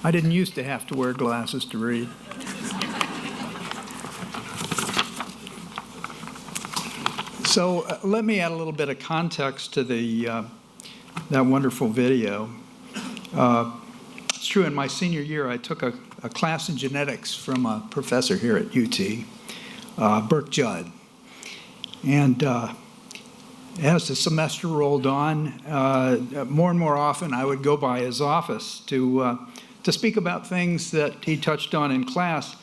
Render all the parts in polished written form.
I didn't used to have to wear glasses to read. So let me add a little bit of context to that wonderful video. It's true, in my senior year, I took a class in genetics from a professor here at UT, Burke Judd. And as the semester rolled on, more and more often I would go by his office to speak about things that he touched on in class,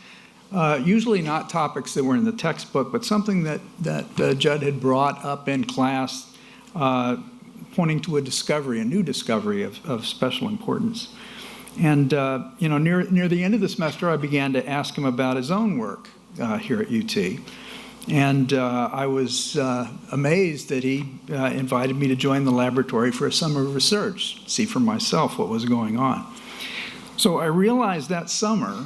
usually not topics that were in the textbook, but something that Judd had brought up in class, pointing to a new discovery of special importance. And near the end of the semester, I began to ask him about his own work here at UT. And I was amazed that he invited me to join the laboratory for a summer of research, see for myself what was going on. So I realized that summer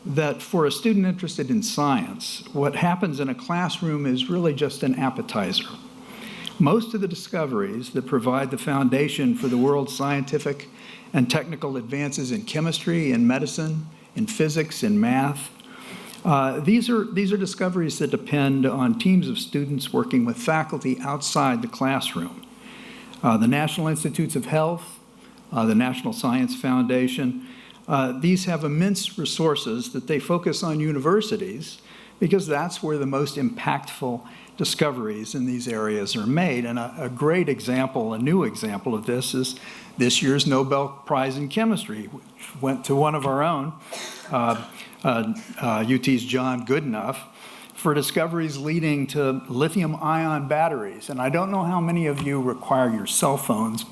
that for a student interested in science, what happens in a classroom is really just an appetizer. Most of the discoveries that provide the foundation for the world's scientific and technical advances in chemistry, in medicine, in physics, in math, these are discoveries that depend on teams of students working with faculty outside the classroom. The National Institutes of Health, the National Science Foundation, these have immense resources that they focus on universities because that's where the most impactful discoveries in these areas are made. And a great example, a new example of this is this year's Nobel Prize in Chemistry, which went to one of our own, UT's John Goodenough, for discoveries leading to lithium-ion batteries. And I don't know how many of you require your cell phones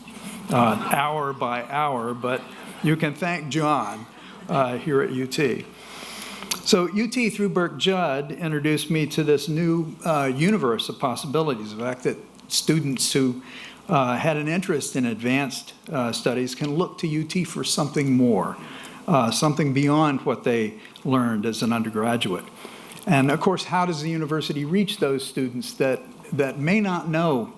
hour by hour, but you can thank John here at UT. So UT, through Burke Judd, introduced me to this new universe of possibilities. The fact that students who had an interest in advanced studies can look to UT for something more, something beyond what they learned as an undergraduate. And of course, how does the university reach those students that may not know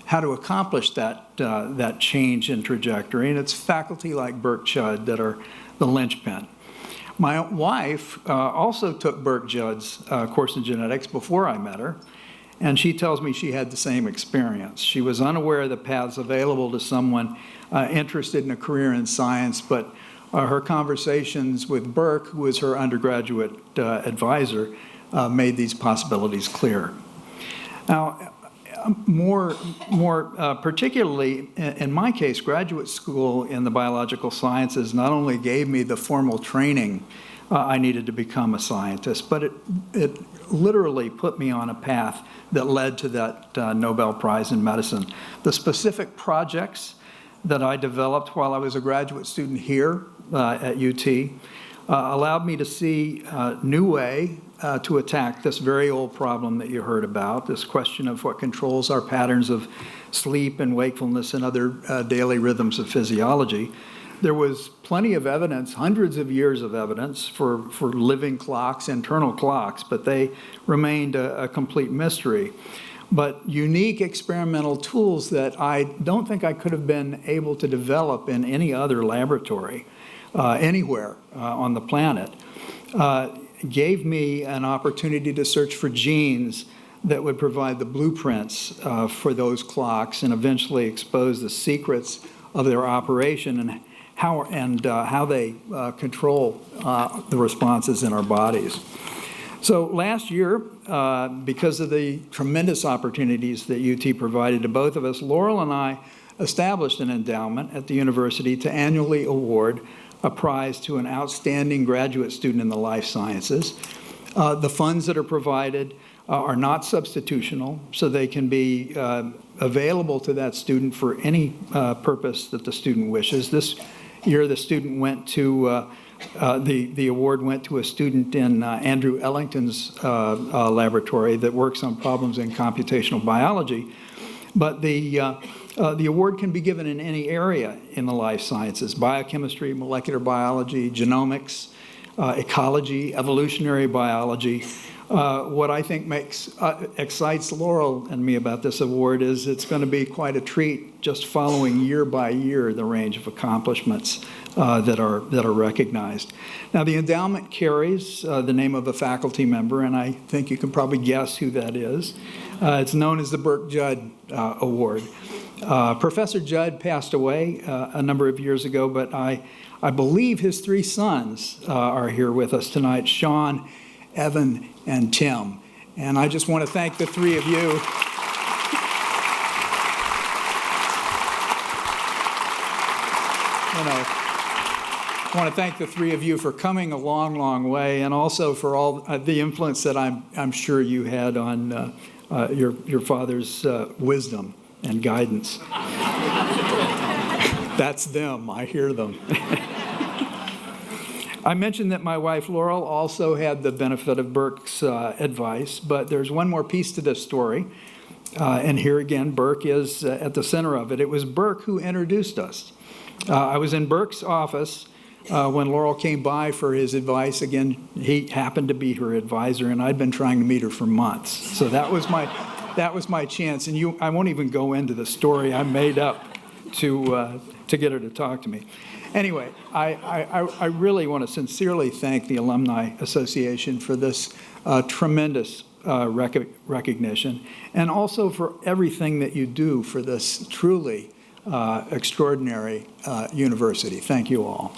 how to accomplish that change in trajectory? And it's faculty like Burke Judd that are the linchpin. My wife also took Burke Judd's course in genetics before I met her, and she tells me she had the same experience. She was unaware of the paths available to someone interested in a career in science, but her conversations with Burke, who was her undergraduate advisor, made these possibilities clear. Now, more particularly, in my case, graduate school in the biological sciences not only gave me the formal training I needed to become a scientist, but it literally put me on a path that led to that Nobel Prize in Medicine. The specific projects that I developed while I was a graduate student here at UT allowed me to see a new way to attack this very old problem that you heard about, this question of what controls our patterns of sleep and wakefulness and other daily rhythms of physiology. There was plenty of evidence, hundreds of years of evidence for living clocks, internal clocks, but they remained a complete mystery. But unique experimental tools that I don't think I could have been able to develop in any other laboratory anywhere on the planet gave me an opportunity to search for genes that would provide the blueprints for those clocks and eventually expose the secrets of their operation and how they control the responses in our bodies. So last year, because of the tremendous opportunities that UT provided to both of us, Laurel and I established an endowment at the university to annually award a prize to an outstanding graduate student in the life sciences. The funds that are provided are not substitutional, so they can be available to that student for any purpose that the student wishes. This year, the student went to the award went to a student in Andrew Ellington's laboratory that works on problems in computational biology. But the award can be given in any area in the life sciences: biochemistry, molecular biology, genomics, ecology, evolutionary biology, What I think excites Laurel and me about this award is it's going to be quite a treat just following year by year the range of accomplishments that are recognized. Now, the endowment carries the name of a faculty member, and I think you can probably guess who that is. It's known as the Burke-Judd Award. Professor Judd passed away a number of years ago, but I believe his three sons are here with us tonight, Sean, Evan, and Tim. And I just want to thank the three of you. I want to thank the three of you for coming a long, long way, and also for all the influence that I'm sure you had on your father's wisdom and guidance. That's them. I hear them. I mentioned that my wife, Laurel, also had the benefit of Burke's advice, but there's one more piece to this story. And here again, Burke is at the center of it. It was Burke who introduced us. I was in Burke's office when Laurel came by for his advice. Again, he happened to be her advisor, and I'd been trying to meet her for months. So that was my chance. And I won't even go into the story I made up to get her to talk to me. Anyway, I really want to sincerely thank the Alumni Association for this tremendous recognition, and also for everything that you do for this truly extraordinary university. Thank you all.